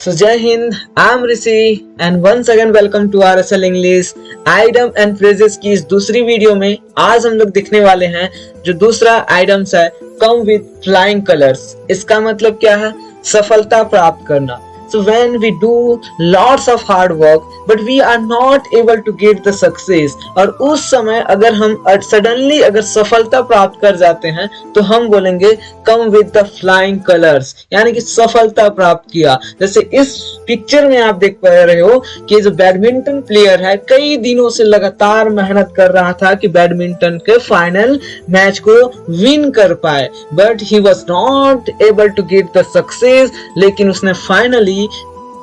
So Jai Hind, I'm Rishi and once again welcome to RSL English idem and phrases की इस दूसरी video में आज हम लोग दिखने वाले हैं जो दूसरा आइडम्स है कम विद फ्लाइंग कलर्स। इसका मतलब क्या है? सफलता प्राप्त करना। So when we do lots of hard work but we are not able to get the success, और उस समय अगर हम सडनली अगर सफलता प्राप्त कर जाते हैं तो हम बोलेंगे come with the flying colors, यानी कि सफलता प्राप्त किया। जैसे इस पिक्चर में आप देख पा रहे हो कि जो बैडमिंटन प्लेयर है कई दिनों से लगातार मेहनत कर रहा था कि बैडमिंटन के फाइनल मैच को विन कर पाए, but he was not able to get the success. लेकिन उसने finally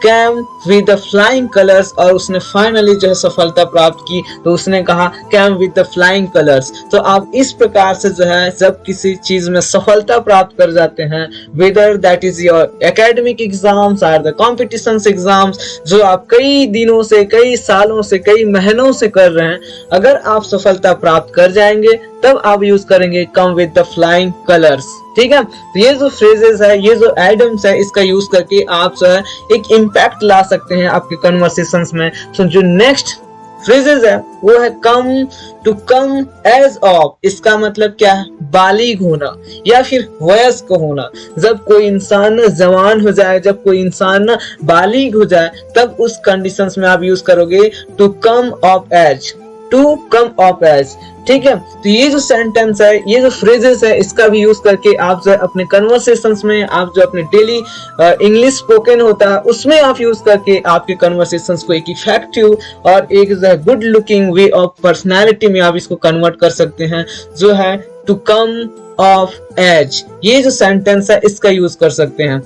came with the flying colours और उसने फाइनली जो है सफलता प्राप्त की। तो उसने कहा came with the flying colours. तो आप इस प्रकार से जो है जब किसी चीज में सफलता प्राप्त कर जाते हैं, whether that is your academic exams और द कॉम्पिटिशन्स एग्जाम्स, जो आप कई दिनों से, कई सालों से, कई महीनों से कर रहे हैं, अगर आप सफलता प्राप्त कर जाएंगे तब आप यूज करेंगे come with the flying colours. ठीक है, तो ये जो फ्रेजेस है, ये जो आइडम्स है, इसका यूज करके आप जो है एक इम्पैक्ट ला सकते हैं आपके कन्वर्सेशंस में। तो जो नेक्स्ट फ्रेजेस है वो है come to come age of. इसका मतलब क्या है? बालिग होना या फिर वयस्क होना। जब कोई इंसान जवान हो जाए, जब कोई इंसान बालिग हो जाए, तब उस कंडीशंस में आप यूज करोगे to come of age, to come of age. ठीक है, तो ये जो सेंटेंस है, ये जो फ्रेजेस है, इसका भी यूज करके आप जो अपने कन्वर्सेशंस में, आप जो अपने डेली इंग्लिश स्पोकन होता है उसमें आप यूज करके आपके कन्वर्सेशंस को एक इफेक्टिव और एक जो है good looking way of personality में आप इसको कन्वर्ट कर सकते हैं, जो है टू कम ऑफ एज। ये जो सेंटेंस है इसका यूज कर सकते हैं।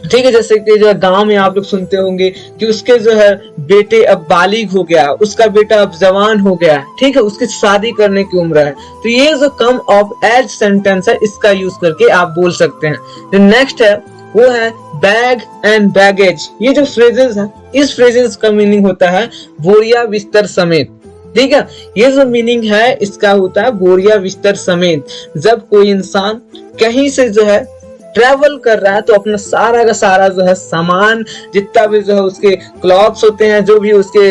ठीक है, जैसे कि जो गांव में आप लोग सुनते होंगे कि उसके जो है बेटे अब बालिग हो गया, उसका बेटा अब जवान हो गया, ठीक है, उसकी शादी करने की उम्र है। तो ये जो कम ऑफ एज सेंटेंस है इसका यूज करके आप बोल सकते हैं। जो नेक्स्ट है वो है बैग एंड बैगेज। ये जो फ्रेजेस है, इस फ्रेजेस का मीनिंग होता है बोरिया बिस्तर समेत। ठीक है, ये जो मीनिंग है इसका होता है बोरिया बिस्तर समेत। जब कोई इंसान कहीं से जो है ट्रैवल कर रहा है तो अपना सारा का सारा जो है सामान, जितना भी जो है उसके क्लॉथ्स होते हैं, जो भी उसके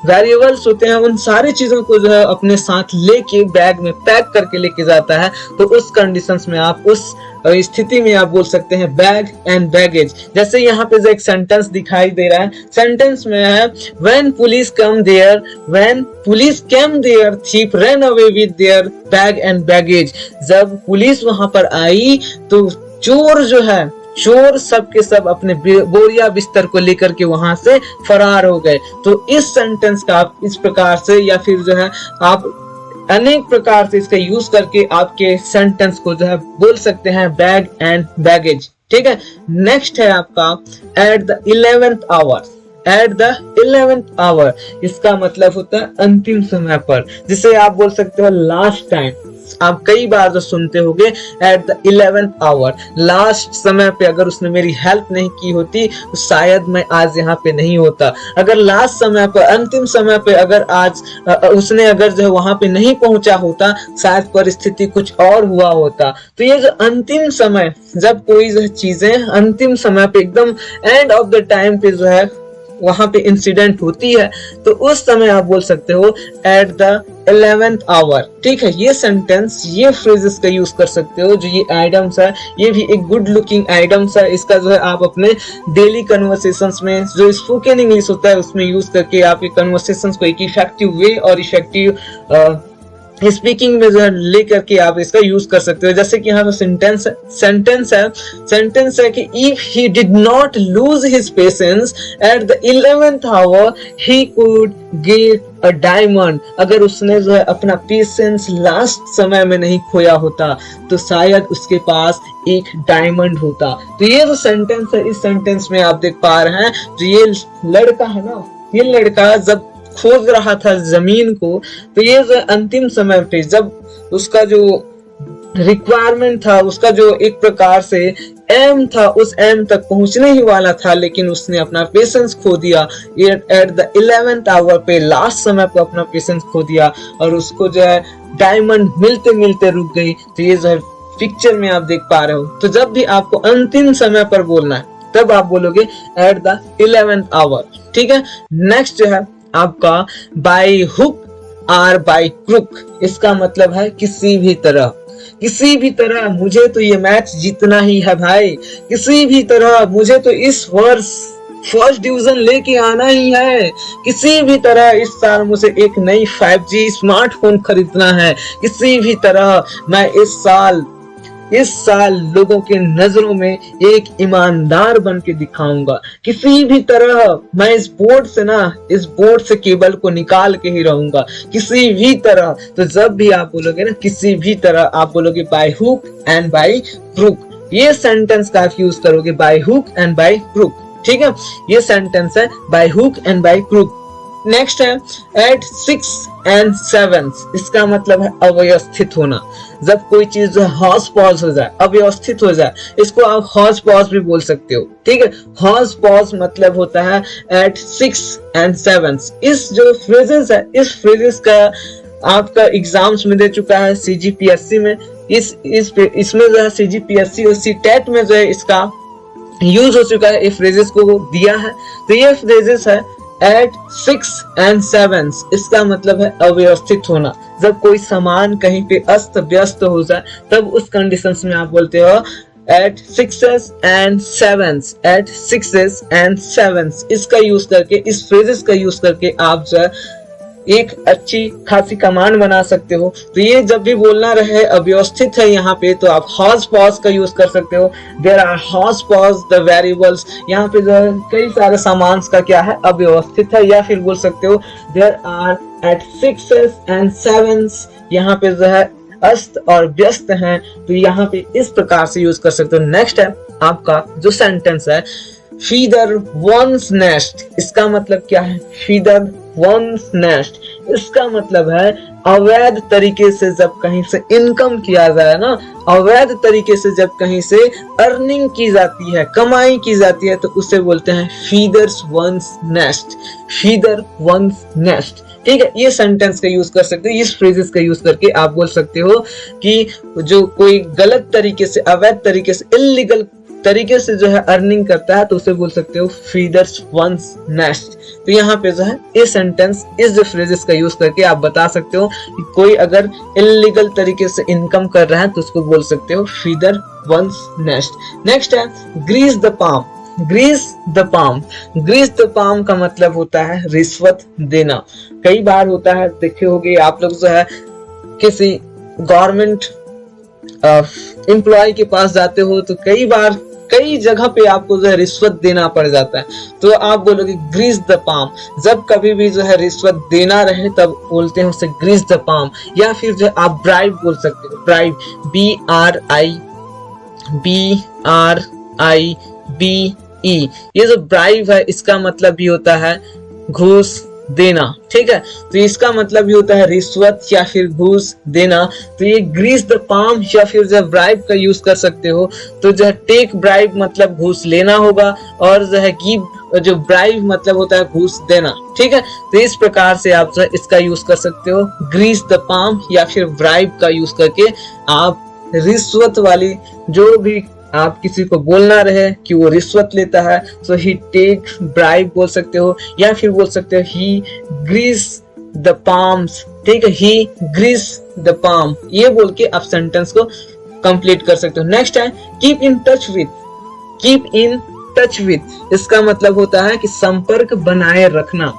वेरिएबल्स होते हैं, उन सारी चीजों को जो है अपने साथ लेके बैग में पैक करके लेके जाता है। तो उस कंडीशंस में आप, उस स्थिति में आप बोल सकते हैं बैग एंड बैगेज। जैसे यहाँ पे जो एक सेंटेंस दिखाई दे रहा है, सेंटेंस में है when police come there, when police came there thief run away with their bag and baggage. जब पुलिस वहां पर आई तो चोर जो है, चोर सब के सब अपने बोरिया बिस्तर को लेकर के वहां से फरार हो गए। तो इस सेंटेंस का आप इस प्रकार से या फिर जो है आप अनेक प्रकार से इसका यूज करके आपके सेंटेंस को जो है बोल सकते हैं बैग एंड बैगेज। ठीक है, नेक्स्ट है आपका at the 11th hour. At the 11th hour इसका मतलब होता है अंतिम समय पर, जिसे आप बोल सकते हो लास्ट टाइम। आप कई बार जो सुनते होंगे eight the 11th our, last समय पे अगर उसने मेरी हेल्प नहीं की होती तो शायद मैं आज यहाँ पे नहीं होता। अगर लास्ट समय पर, अंतिम समय पे अगर आज उसने अगर जो है वहां पे नहीं पहुंचा होता, शायद परिस्थिति कुछ और हुआ होता। तो ये जो अंतिम समय, जब कोई जो चीजें अंतिम समय पे एकदम एंड ऑफ द टाइम पे जो है वहां पे इंसिडेंट होती है, तो उस समय आप बोल सकते हो एट द 11th आवर। ठीक है, ये सेंटेंस, ये फ्रेजेस का यूज कर सकते हो। जो ये आइडम्स है ये भी एक गुड लुकिंग आइडम्स है। इसका जो है आप अपने डेली कन्वर्सेशंस में, जो स्पोकन इंग्लिश होता है उसमें यूज करके आपके कन्वर्सेशंस को एक इफेक्टिव वे और इफेक्टिव स्पीकिंग में जो है लेकर के आप इसका यूज कर सकते हो। जैसे कि यहाँ पे सेंटेंस है कि if he did not lose his patience at the 11th hour he could get a diamond. अगर उसने जो है अपना पेशेंस लास्ट समय में नहीं खोया होता तो शायद उसके पास एक डायमंड होता। तो ये जो सेंटेंस है, इस सेंटेंस में आप देख पा रहे हैं जो ये लड़का है ना, ये लड़का जब खोज रहा था जमीन को, तो ये जो अंतिम समय पे जब उसका जो रिक्वायरमेंट था, उसका जो एक प्रकार से एम था, उस एम तक पहुंचने ही वाला था, लेकिन उसने अपना पेशेंस खो दिया। एट द 11th आवर पे, लास्ट समय पे अपना पेशेंस खो दिया और उसको जो है डायमंड मिलते मिलते रुक गई। तो ये जो है पिक्चर में आप देख पा रहे हो। तो जब भी आपको अंतिम समय पर बोलना है, तब आप बोलोगे एट द 11th आवर। ठीक है, नेक्स्ट जो है आपका बाय हुक और बाय क्रुक, इसका मतलब है किसी भी तरह, किसी भी तरह मुझे तो ये मैच जीतना ही है भाई, किसी भी तरह मुझे तो इस वर्ष फर्स्ट डिवीजन लेके आना ही है, किसी भी तरह इस साल मुझे एक नई 5G स्मार्टफोन खरीदना है, किसी भी तरह मैं इस साल लोगों के नजरों में एक ईमानदार बन के दिखाऊंगा, किसी भी तरह मैं इस बोर्ड से केबल को निकाल के ही रहूंगा, किसी भी तरह। तो जब भी आप बोलोगे ना किसी भी तरह, आप बोलोगे by hook and by crook. ये सेंटेंस का आप यूज करोगे by hook and by crook. ठीक है, ये सेंटेंस है by hook and by crook. Next है एट 6 and 7, इसका मतलब है अव्यवस्थित होना। जब कोई चीज जो हॉज पॉज हो जाए, अव्यवस्थित हो जाए, इसको आप हॉज पॉज भी बोल सकते हो। ठीक है, हॉज पॉज मतलब होता है एट 6 and 7। इस जो फ्रेजेस है, इस फ्रेजेस का आपका एग्जाम्स में दे चुका है CGPSC में, इसमें जो है CGPSC और CTET में जो है इसका यूज हो चुका है, ये फ्रेजेस को दिया है। तो ये फ्रेजेस है एट 6 and 7, इसका मतलब है अव्यवस्थित होना। जब कोई सामान कहीं पे अस्त व्यस्त हो जाए तब उस कंडीशंस में आप बोलते हो एट 6 and 7, एट 6 and 7। इसका यूज करके, इस फ्रेजेस का यूज करके आप जो है एक अच्छी खासी कमांड बना सकते हो। तो ये जब भी बोलना रहे अव्यवस्थित है यहाँ पे, तो आप हॉज पॉज का यूज कर सकते हो। There are hodgepodge the variables, यहाँ पे जो है कई सारे सामान का क्या है, अव्यवस्थित है। या फिर बोल सकते हो देयर आर एट 6 and 7, यहाँ पे जो है अस्त और व्यस्त हैं, तो यहाँ पे इस प्रकार से यूज कर सकते हो। नेक्स्ट है आपका जो सेंटेंस है फीदर वंस नेस्ट, इसका मतलब क्या है, फीदर वंस नेस्ट, इसका मतलब है अवैध तरीके से जब कहीं से इनकम किया जाए ना, अवैध तरीके से जब कहीं से अर्निंग की जाती है, कमाई की जाती है, तो उसे बोलते हैं feathers once nest, feather once nest. ठीक है, ये सेंटेंस का यूज कर सकते हो, इस फ्रेजेस का यूज करके आप बोल सकते हो कि जो कोई गलत तरीके से, अवैध तरीके से, इलीगल तरीके से जो है अर्निंग करता है, तो उसे बोल सकते हो फीदर्स वंस नेस्ट। तो यहाँ पे जो है ये सेंटेंस, इस जो फ्रेजेस का यूज करके आप बता सकते हो कि कोई अगर इलीगल तरीके से इनकम कर रहा है तो उसको बोल सकते हो फीदर वंस नेस्ट। नेक्स्ट है grease the palm, grease the palm, grease the palm का मतलब होता है रिश्वत देना। कई बार होता है, देखे होंगे आप लोग जो है किसी गवर्नमेंट एम्प्लॉय के पास जाते हो तो कई बार कई जगह पे आपको जो है रिश्वत देना पड़ जाता है, तो आप बोलोगे ग्रीस द पाम। जब कभी भी जो है रिश्वत देना रहे तब बोलते हैं उसे ग्रीस द पाम। या फिर जो आप ब्राइब बोल सकते हो, ब्राइब, BRIBE, ये जो ब्राइब है इसका मतलब भी होता है घूस देना। ठीक है, तो इसका मतलब भी होता है रिश्वत या फिर घूस देना। तो ये ग्रीस द पाम या फिर जो ब्राइब का यूज कर सकते हो। तो जो है टेक ब्राइब मतलब घूस लेना होगा, और जो है गिव, जो ब्राइब मतलब होता है घूस देना। ठीक है, तो इस प्रकार से आप जो है इसका यूज कर सकते हो, ग्रीस द पाम या फिर ब्राइब का यूज करके आप रिश्वत वाली जो भी आप किसी को बोलना रहे कि वो रिश्वत लेता है, सो ही टेक ब्राइब बोल सकते हो, या फिर बोल सकते हो ही ग्रीस द पाम्स। ठीक है, ही ग्रीस द पाम, ये बोल के आप सेंटेंस को कंप्लीट कर सकते हो। नेक्स्ट है keep in touch with, keep in touch with, इसका मतलब होता है कि संपर्क बनाए रखना।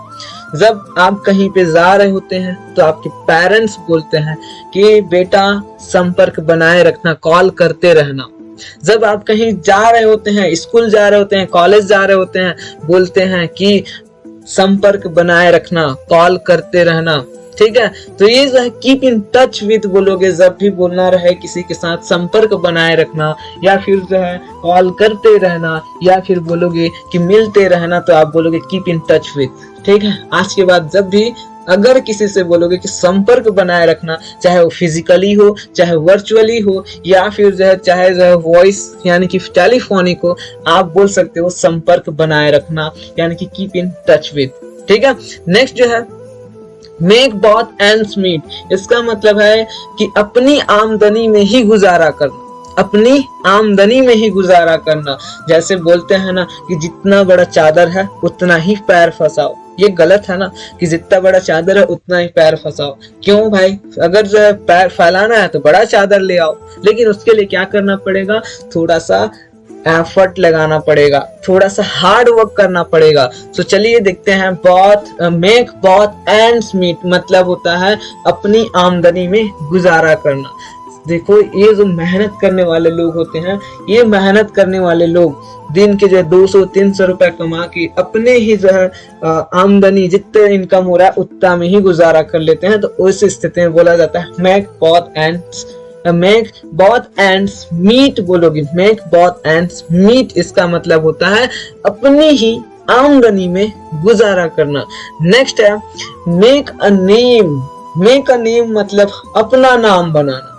जब आप कहीं पे जा रहे होते हैं तो आपके पेरेंट्स बोलते हैं कि बेटा संपर्क बनाए रखना, कॉल करते रहना। जब आप कहीं जा रहे होते हैं, स्कूल जा रहे होते हैं, कॉलेज जा रहे होते हैं, बोलते हैं कि संपर्क बनाए रखना, कॉल करते रहना। ठीक है, तो ये जो है कीप इन टच विद बोलोगे जब भी बोलना रहे किसी के साथ संपर्क बनाए रखना, या फिर जो है कॉल करते रहना, या फिर बोलोगे कि मिलते रहना, तो आप बोलोगे कीप इन टच विद। ठीक है, आज के बाद जब भी अगर किसी से बोलोगे कि संपर्क बनाए रखना, चाहे वो फिजिकली हो, चाहे वर्चुअली हो, या फिर जो है चाहे जो है वॉइस यानी कि टेलीफोनिक हो, आप बोल सकते हो संपर्क बनाए रखना, यानी कि कीप इन टच विद। ठीक है, नेक्स्ट जो है मेक बोथ एंड्स मीट, इसका मतलब है कि अपनी आमदनी में ही गुजारा करना, अपनी आमदनी में ही गुजारा करना। जैसे बोलते हैं ना कि जितना बड़ा चादर है उतना ही पैर फंसाओ, ये गलत है ना कि जितना बड़ा चादर है उतना ही पैर फंसाओ। क्यों भाई, अगर जो है पैर फैलाना है तो बड़ा चादर ले आओ, लेकिन उसके लिए क्या करना पड़ेगा, थोड़ा सा एफर्ट लगाना पड़ेगा, थोड़ा सा हार्ड वर्क करना पड़ेगा। तो चलिए देखते हैं, मेक बोथ एंड्स मीट मतलब होता है अपनी आमदनी में गुजारा करना। देखो ये जो मेहनत करने वाले लोग होते हैं, ये मेहनत करने वाले लोग दिन के जो 200-300 रुपए कमा के अपने ही जो है आमदनी जितने इनकम हो रहा है उतना में ही गुजारा कर लेते हैं। तो उस स्थिति में बोला जाता है मेक बोथ एंड्स मीट। बोलोगे मेक बोथ एंड्स मीट, इसका मतलब होता है अपनी ही आमदनी में गुजारा करना। नेक्स्ट है make a name. Make a name मतलब अपना नाम बनाना।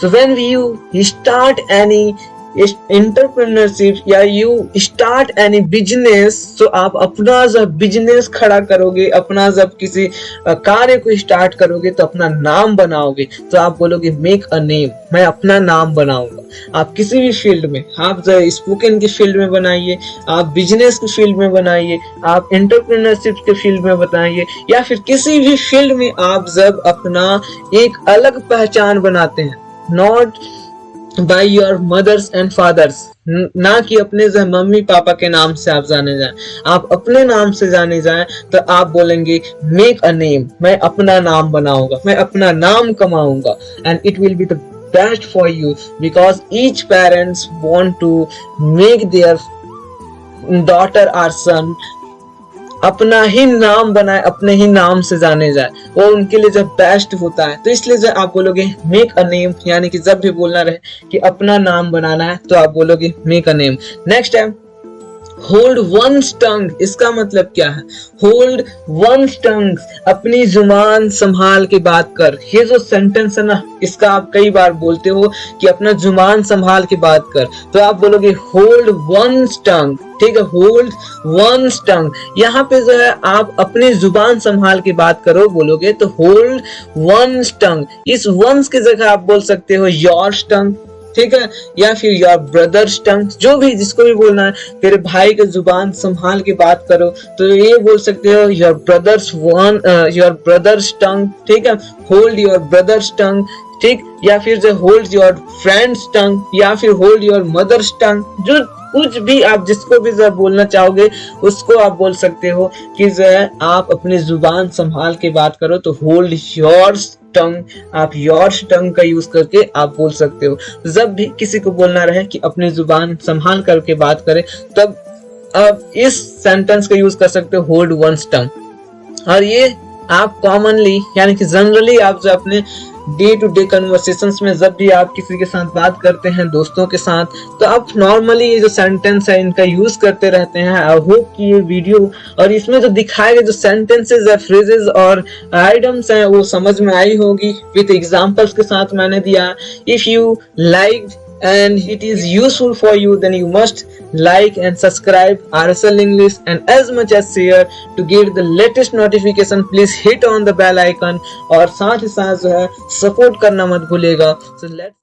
So when you start any entrepreneurship या you start any business, तो आप अपना जब बिजनेस खड़ा करोगे, अपना जब किसी कार्य को स्टार्ट करोगे तो अपना नाम बनाओगे। तो आप बोलोगे मेक अ नेम, मैं अपना नाम बनाऊंगा। आप किसी भी फील्ड में, आप जो स्पोकन की फील्ड में बनाइए, आप बिजनेस की फील्ड में बनाइए, आप एंटरप्रेन्योरशिप के फील्ड में बनाइए, या फिर किसी भी फील्ड में आप जब अपना एक अलग पहचान बनाते हैं, not by your mothers and fathers, ना कि अपने मम्मी पापा के नाम से आप जाने जाएं, आप अपने नाम से जाने जाएं, तो आप बोलेंगे मेक अ नेम, मैं अपना नाम बनाऊंगा, मैं अपना नाम कमाऊंगा। And it will be the best for you because each parents want to make their daughter और सन अपना ही नाम बनाए, अपने ही नाम से जाने जाए, वो उनके लिए जब बेस्ट होता है। तो इसलिए जब आप बोलोगे मेक अ नेम, यानी कि जब भी बोलना रहे कि अपना नाम बनाना है तो आप बोलोगे मेक अ नेम। नेक्स्ट है होल्ड वंस टंग। इसका मतलब क्या है, होल्ड वंस टंग, अपनी जुबान संभाल के बात कर। ये जो सेंटेंस है ना, इसका आप कई बार बोलते हो कि अपना जुबान संभाल के बात कर, तो आप बोलोगे होल्ड वंस टंग। ठीक है, होल्ड वंस टंग, यहाँ पे जो है आप अपनी जुबान संभाल के बात करो बोलोगे तो होल्ड वंस टंग। इस वंस की जगह आप बोल सकते हो योर टंग, ठीक है, या फिर योर ब्रदर्स टंग, जो भी जिसको भी बोलना है। तेरे भाई की जुबान संभाल के बात करो तो ये बोल सकते हो योर ब्रदर्स टंग, ठीक है, होल्ड योर ब्रदर्स टंग, ठीक, या फिर जो होल्ड योर फ्रेंड्स टंग, या फिर होल्ड योर मदर्स टंग। जो कुछ भी आप जिसको भी जब बोलना चाहोगे उसको आप बोल सकते हो कि जो है आप अपनी जुबान संभाल के बात करो, तो होल्ड योर्स टंग, आप योर्स टंग का यूज करके आप बोल सकते हो। जब भी किसी को बोलना रहे कि अपनी जुबान संभाल करके बात करे, तब आप इस सेंटेंस का यूज कर सकते हो होल्ड वंस टंग। और ये आप कॉमनली यानी कि जनरली आप जो अपने डे टू डे कन्वर्सेशंस में जब भी आप किसी के साथ बात करते हैं, दोस्तों के साथ, तो आप नॉर्मली ये जो सेंटेंस है इनका यूज करते रहते हैं। आई होप कि ये वीडियो और इसमें जो दिखाए गए जो सेंटेंसेस है, फ्रेजेस और आइटम्स हैं वो समझ में आई होगी। विद एग्जांपल्स के साथ मैंने दिया। If you like and it is useful for you, then you must like and subscribe RSL English, and as much as share to get the latest notification. Please hit on the bell icon और साथ ही साथ जो है support करना मत भूलिएगा। So let's